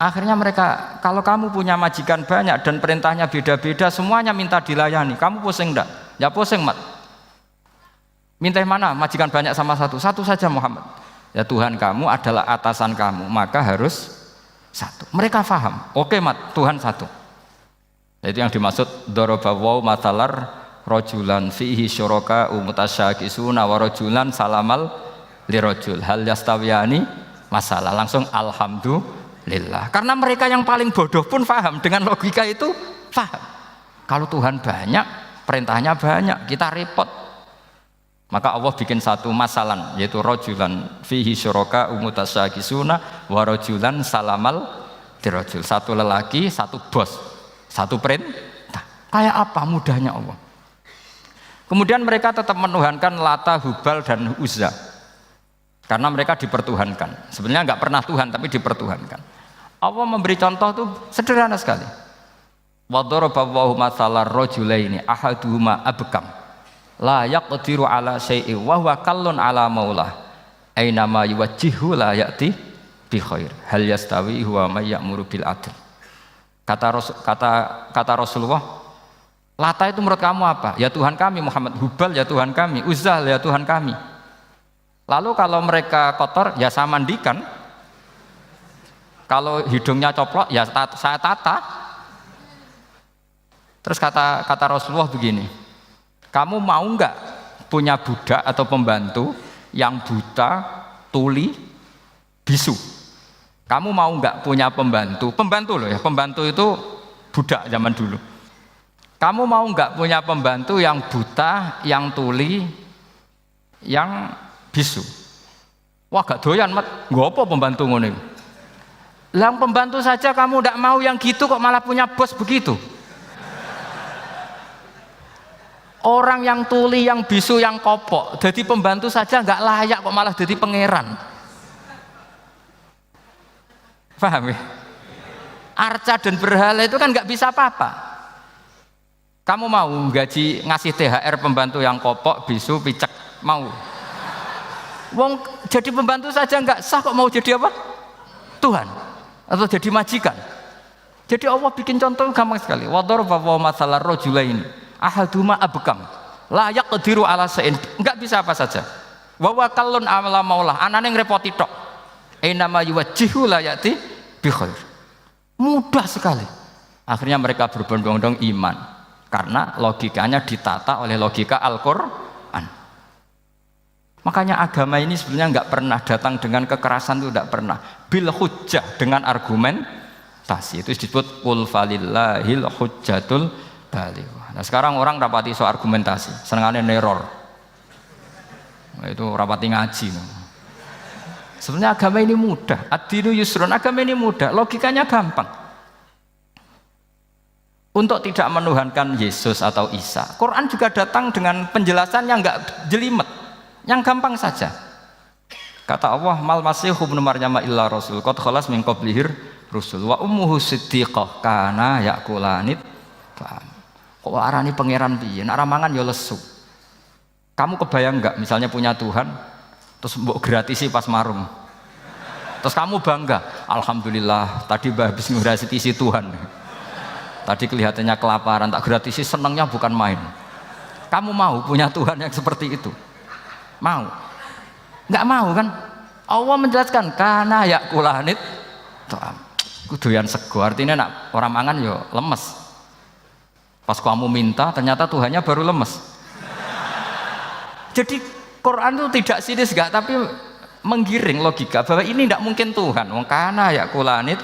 Akhirnya mereka, kalau kamu punya majikan banyak dan perintahnya beda-beda, semuanya minta dilayani, kamu pusing enggak? Ya pusing, Mat. Minta mana? Majikan banyak sama satu? Satu saja, Muhammad. Ya Tuhan kamu adalah atasan kamu, maka harus satu. Mereka paham. Oke, Mat, Tuhan satu. Itu yang dimaksud dorobawaw matalar rojulan fihi syuraka umutasyakisuna wa rojulan salamal lirojul hal yastawiyani masalah langsung alhamdulillah. Karena mereka yang paling bodoh pun paham dengan logika itu, paham. Kalau Tuhan banyak, perintahnya banyak, kita repot. Maka Allah bikin satu masalan, yaitu rojulan fihi syuraka umutasyakisuna wa rojulan salamal lirojul. Satu lelaki, satu bos, satu perintah. Kayak apa mudahnya Allah. Kemudian mereka tetap menuhankan Lata, Hubal, dan Uzza karena mereka dipertuhankan. Sebenarnya nggak pernah Tuhan tapi dipertuhankan. Allah memberi contoh itu sederhana sekali. Wa daraba Allahu mathalan rajulaini ahaduhuma abkam la yaqdiru ala syai'in wa huwa kallun ala maulah aina ma yuwajjihu la ya'ti bi khair hal yastawi huwa may ya'muru bil adl. Kata Rasulullah, Lata itu menurut kamu apa? Ya Tuhan kami. Muhammad, Hubal ya Tuhan kami, Uzzal ya Tuhan kami. Lalu kalau mereka kotor ya saya mandikan, kalau hidungnya coplok ya saya tata. Terus kata Rasulullah begini, kamu mau enggak punya budak atau pembantu yang buta, tuli, bisu? Kamu mau enggak punya pembantu loh ya, pembantu itu budak zaman dulu. Kamu mau enggak punya pembantu yang buta, yang tuli, yang bisu? Wah gak doyan mat, nggak apa pembantu ngono. Yang pembantu saja kamu enggak mau yang gitu kok malah punya bos begitu. Orang yang tuli, yang bisu, yang kopok, jadi pembantu saja enggak layak kok malah jadi pangeran. Paham ya? Arca dan berhala itu kan nggak bisa apa-apa. Kamu mau gaji ngasih THR pembantu yang kopok, bisu, picek, mau? Wong jadi pembantu saja nggak sah kok mau jadi apa? Tuhan atau jadi majikan? Jadi Allah bikin contoh gampang sekali. Wa daraba Allahu mathalan rajulaini ahaduma abkam la yaqdiru ala syai'in, nggak bisa apa saja. Wa huwa kallun ala maulah, anane ngrepoti tok. Ainama yuwajjihu la ya'ti bi khair. Mudah sekali. Akhirnya mereka berbondong-bondong iman karena logikanya ditata oleh logika Al-Qur'an. Makanya agama ini sebenarnya enggak pernah datang dengan kekerasan, itu enggak pernah. Bil hujjah, dengan argumentasi. Itu disebut qul falillahil hujjatul balighah. Nah, sekarang orang rapati soal argumentasi, senengane neror. Itu rapati ngaji. Sebenarnya agama ini mudah, ad-dinu yusrun, agama ini mudah, logikanya gampang. Untuk tidak menuhankan Yesus atau Isa, Quran juga datang dengan penjelasan yang enggak jelimet, yang gampang saja. Kata Allah, mal masihu ibnu maryam illa rasul qad khalas min qablihir rusul wa ummuhu siddiqah kana yakulanit. Kok arani pangeran piye? Nek mangan ya lesu. Kamu kebayang enggak misalnya punya Tuhan terus mbok gratisi pas marung, terus kamu bangga, alhamdulillah tadi habis nggrasiti Tuhan, tadi kelihatannya kelaparan tak gratisi, senangnya bukan main. Kamu mau punya Tuhan yang seperti itu? Mau? Nggak mau kan? Allah menjelaskan karena yakulanit kuduyan sego, artinya nak orang mangan yo lemes. Pas kamu minta ternyata Tuhannya baru lemes. Jadi Quran itu tidak sinis enggak, tapi menggiring logika bahwa ini tidak mungkin Tuhan. Wong kana ya kulanit.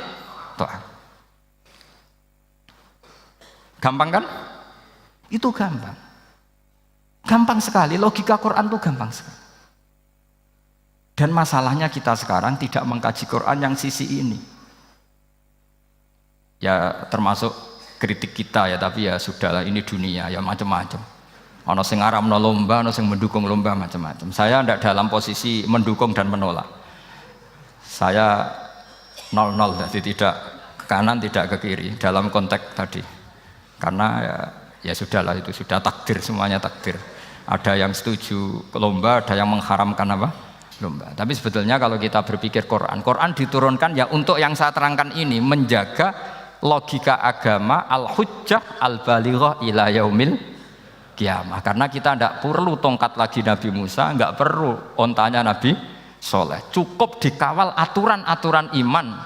Gampang kan? Itu gampang. Gampang sekali, logika Quran itu gampang sekali. Dan masalahnya kita sekarang tidak mengkaji Quran yang sisi ini. Ya termasuk kritik kita ya, tapi ya sudahlah, ini dunia ya macam-macam. Ono sing ngaramno lomba, ono sing mendukung lomba, macam-macam. Saya tidak dalam posisi mendukung dan menolak. Saya 0-0, jadi tidak ke kanan, tidak ke kiri dalam konteks tadi. Karena ya sudahlah, itu sudah takdir, semuanya takdir. Ada yang setuju lomba, ada yang mengharamkan apa? Lomba. Tapi sebetulnya kalau kita berpikir Quran diturunkan ya untuk yang saya terangkan ini, menjaga logika agama al-hujjah al-balighah ila yaumil kiamah. Karena kita tidak perlu tongkat lagi Nabi Musa, nggak perlu ontanya Nabi Soleh, cukup dikawal aturan-aturan iman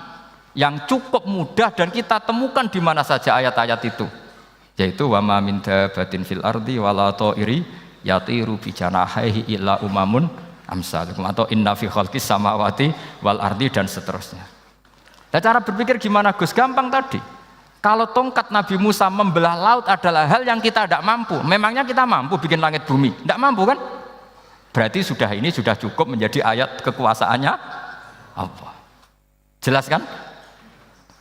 yang cukup mudah dan kita temukan di mana saja ayat-ayat itu, yaitu wa ma min dabatin fil ardi wala ta'iri yatiru bi janahihi illa umamun amsalukum, atau inna fi khalqis samawati wal ardi dan seterusnya. Nah, cara berpikir gimana Gus? Gampang tadi. Kalau tongkat Nabi Musa membelah laut adalah hal yang kita tidak mampu, memangnya kita mampu bikin langit bumi? Tidak mampu kan? Berarti ini sudah cukup menjadi ayat kekuasaannya Allah. Jelas kan?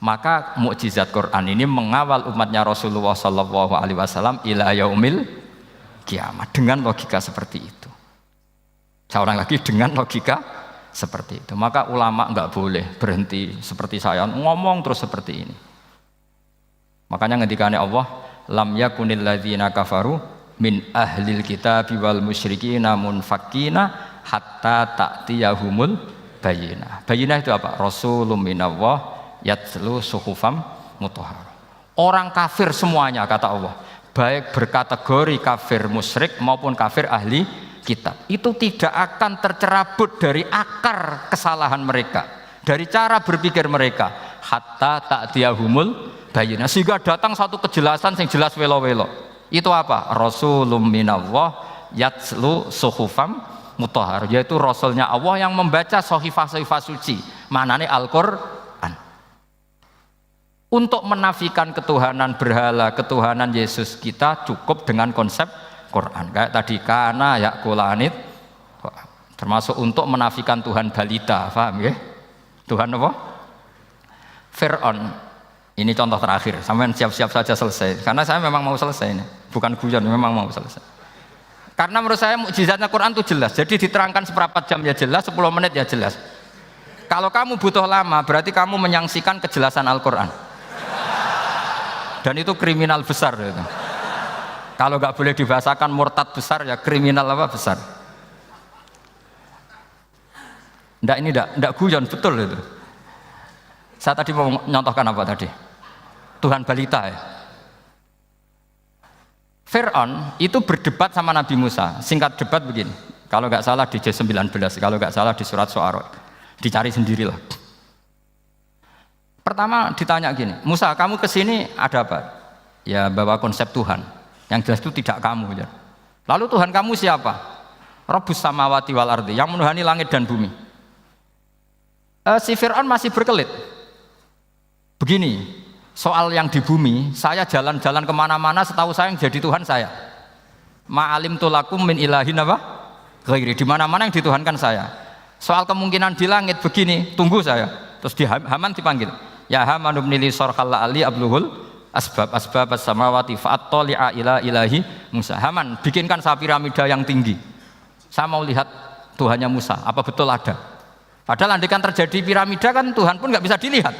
Maka mukjizat Quran ini mengawal umatnya Rasulullah SAW ila yaumil kiamat dengan logika seperti itu. Saya ulang lagi, dengan logika seperti itu. Maka ulama nggak boleh berhenti seperti saya ngomong terus seperti ini. Makanya ngendikane Allah, lam yakunil ladzina kafaru min ahlil kitabi wal musyrikina munfakkina hatta ta'tiyahumul bayyinah. Bayyinah itu apa? Rasulun minallah yatlu suhufam mutahharah. Orang kafir semuanya kata Allah, baik berkategori kafir musyrik maupun kafir ahli kitab, itu tidak akan tercerabut dari akar kesalahan mereka, dari cara berpikir mereka, hatta ta'tiyahumul bayyinah, sehingga datang satu kejelasan yang jelas welo-welo. Itu apa? Rasulun minallah yatlu suhufam mutahharah, yaitu rasulnya Allah yang membaca sahifah-sahifah suci, maknanya Al-Qur'an. Untuk menafikan ketuhanan berhala, ketuhanan Yesus kita cukup dengan konsep Quran. Kayak tadi kana yakulanit, termasuk untuk menafikan Tuhan balita, paham ya? Tuhan apa? Fir'aun. Ini contoh terakhir, sampean siap-siap saja selesai. Karena saya memang mau selesai ini, bukan guyon, memang mau selesai. Karena menurut saya mukjizatnya Quran itu jelas. Jadi diterangkan seperempat jam ya jelas, 10 menit ya jelas. Kalau kamu butuh lama, berarti kamu menyaksikan kejelasan Al-Quran. Dan itu kriminal besar itu. Kalau nggak boleh dibahasakan murtad besar, ya kriminal apa besar. Nggak guyon, betul itu. Saya tadi mau nyontohkan apa tadi? Tuhan balita ya. Fir'aun itu berdebat sama Nabi Musa. Singkat debat begini, kalau nggak salah di J19, kalau nggak salah di surat Syu'ara, dicari sendirilah. Pertama ditanya gini, Musa kamu kesini ada apa? Ya bawa konsep Tuhan, yang jelas itu tidak kamu ya. Lalu Tuhan kamu siapa? Rabbus samawati wal ardi, yang menuhani langit dan bumi. Si Fir'aun masih berkelit. Begini, soal yang di bumi, saya jalan-jalan kemana-mana, setahu saya yang jadi Tuhan saya. Ma'alim tulakum min ilahin apa? Ghairi, di mana-mana yang dituhankan saya. Soal kemungkinan di langit begini, tunggu saya. Terus di Haman dipanggil, ya Haman ibni li sarhal ali abluhul asbab as-samawati fa'attali'a ila ilahi Musa. Haman, bikinkan saya piramida yang tinggi. Saya mau lihat Tuhannya Musa, apa betul ada? Padahal andaikan terjadi piramida kan Tuhan pun nggak bisa dilihat.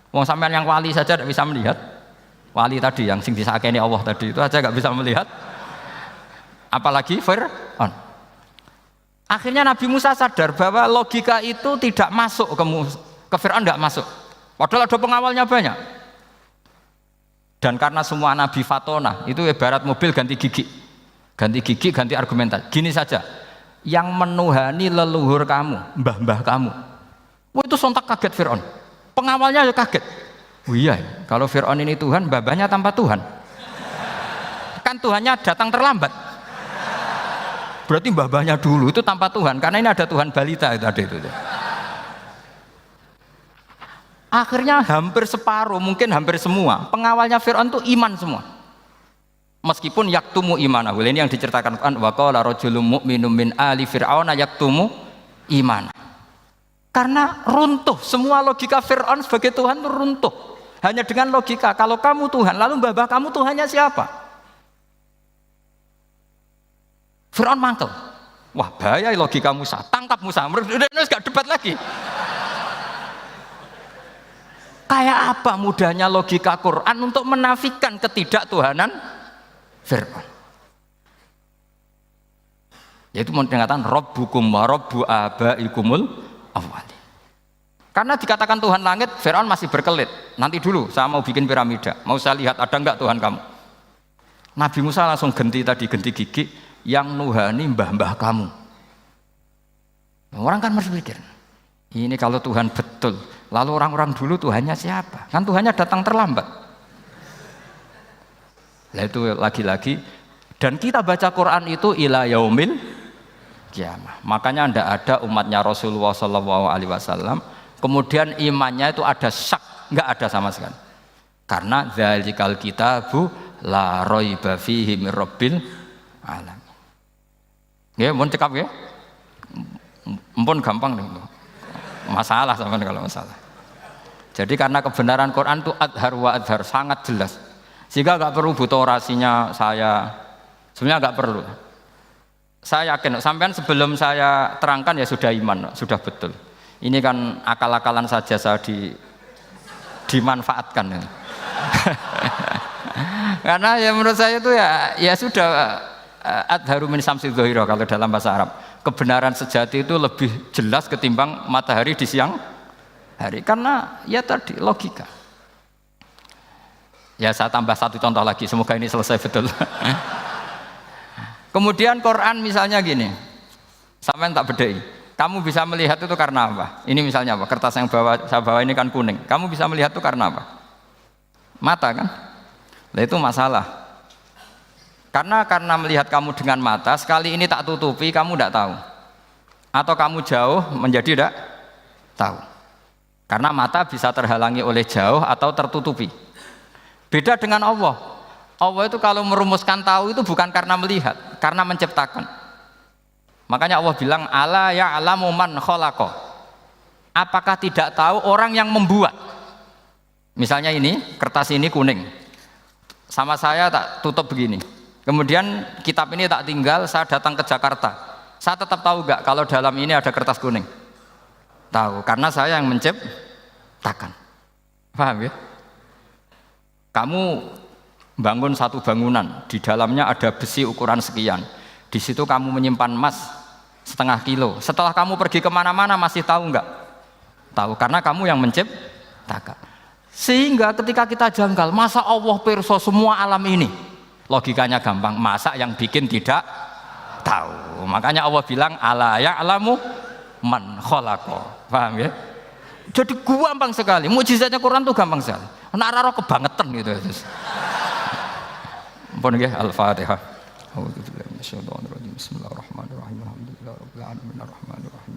Wong sampean yang wali saja tidak bisa melihat. Wali tadi yang sing disakeni Allah tadi itu aja nggak bisa melihat. Apalagi Fir'aun. Akhirnya Nabi Musa sadar bahwa logika itu tidak masuk ke Fir'aun, nggak masuk. Padahal ada pengawalnya banyak. Dan karena semua Nabi fatona itu ibarat mobil ganti gigi, ganti argumentasi. Gini saja, yang menuhani leluhur kamu, mbah-mbah kamu, itu sontak kaget Fir'aun. Pengawalnya ya kaget. Oh iya, kalau Fir'aun ini Tuhan, mbah-mbahnya tanpa Tuhan. Kan Tuhannya datang terlambat. Berarti mbah-mbahnya dulu itu tanpa Tuhan, karena ini ada Tuhan balita itu ada itu. Akhirnya hampir separuh, mungkin hampir semua pengawalnya Fir'aun itu iman semua. Meskipun yaktumu imanahu, ini yang diceritakan Quran, wa qala rajulun mu'minun min ali fir'auna yaktumu iman. Karena runtuh, semua logika Fir'aun sebagai Tuhan itu runtuh. Hanya dengan logika, kalau kamu Tuhan, lalu mbah kamu Tuhannya siapa? Fir'aun mangkel. Wah bahaya logika Musa, tangkap Musa, udah gak debat lagi. Kayak apa mudahnya logika Quran untuk menafikan ketidaktuhanan Fir'aun. Yaitu mengatakan Rabbukum wa Rabbu abaikumul awali. Karena dikatakan Tuhan langit, Fir'aun masih berkelit. Nanti dulu, saya mau bikin piramida, mau saya lihat ada enggak Tuhan kamu. Nabi Musa langsung ganti gigi, yang nuhani mbah-mbah kamu. Orang kan masih pikir, ini kalau Tuhan betul, lalu orang-orang dulu Tuhannya siapa? Kan Tuhannya datang terlambat. Nah itu lagi-lagi, dan kita baca Quran itu ila yaumil kiamah. Makanya tidak ada umatnya Rasulullah SAW kemudian imannya itu ada syak, nggak ada sama sekali. Karena dzalikal kitabu la raiba fihi mir rabbil alamin. Nggih, mun cekap nggih. Mumpun gampang nih. Masalah sampean kalau masalah. Jadi karena kebenaran Quran itu adhar wa adhar, sangat jelas. Sehingga nggak perlu butuh orasinya saya. Sebenarnya nggak perlu. Saya yakin, sampean sebelum saya terangkan ya sudah iman, sudah betul. Ini kan akal-akalan saja saya dimanfaatkan. Karena ya menurut saya itu ya sudah adharu min samsi dhahira kalau dalam bahasa Arab. Kebenaran sejati itu lebih jelas ketimbang matahari di siang hari. Karena ya tadi logika. Ya saya tambah satu contoh lagi, semoga ini selesai betul. Kemudian Quran misalnya gini, sampean tak bedai. Kamu bisa melihat itu karena apa? Ini misalnya apa? Kertas yang saya bawa ini kan kuning. Kamu bisa melihat itu karena apa? Mata kan? Nah itu masalah. Karena melihat kamu dengan mata, sekali ini tak tutupi, kamu tidak tahu. Atau kamu jauh menjadi tidak tahu. Karena mata bisa terhalangi oleh jauh atau tertutupi. Beda dengan Allah. Allah itu kalau merumuskan tahu itu bukan karena melihat, karena menciptakan. Makanya Allah bilang, ala ya'lamu man khalaqa. Apakah tidak tahu orang yang membuat? Misalnya ini, kertas ini kuning. Sama saya tak tutup begini. Kemudian kitab ini tak tinggal, saya datang ke Jakarta. Saya tetap tahu enggak kalau dalam ini ada kertas kuning? Tahu, karena saya yang menciptakan. Paham ya? Kamu bangun satu bangunan, di dalamnya ada besi ukuran sekian. Di situ kamu menyimpan emas setengah kilo. Setelah kamu pergi kemana-mana masih tahu enggak? Tahu, karena kamu yang menciptakan. Sehingga ketika kita janggal, masa Allah pirsa semua alam ini? Logikanya gampang, masa yang bikin tidak tahu? Makanya Allah bilang, ala ya'lamu man khalaqa. Paham ya? Jadi gampang sekali, mukjizatnya Quran tuh gampang sekali. Nak raro kebangetan gitu. Ampun nggih, Al-Fatihah. A'udzubillahi minasyaitonir Bismillahirrahmanirrahim. Alhamdulillahirabbil alamin arrahmanir rahim.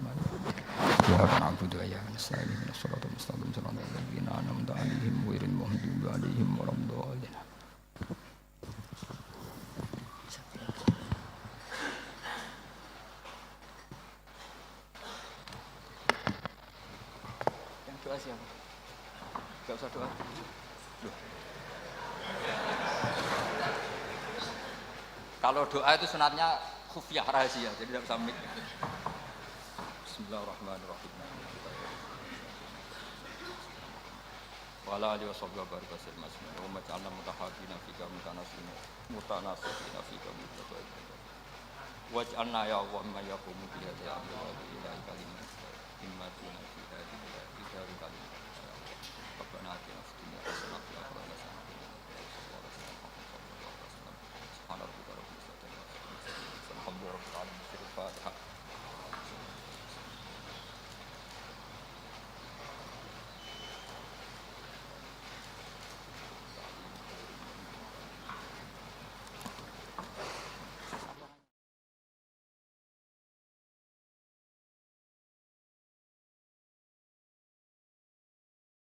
Iyyaka na'budu wa iyyaka nasta'in. Ihdinas siratal mustaqim. Shiratal ladzina an'amta 'alaihim ghairil maghdubi 'alaihim waladdallin. Yang doa siapa? Enggak usah doa. Kalau doa itu sunatnya khufyah, rahasia, jadi tidak bisa mik. Bismillahirrahmanirrahim. Wala alihi washabbihi baraka sallam. Wa maj'alna mutahabbina fika mutanasina fika mutabaina. Waj'alna ya Allah ma yaqumu bi hadhihi al-amri wa ila kalimat himmatina fi hadhihi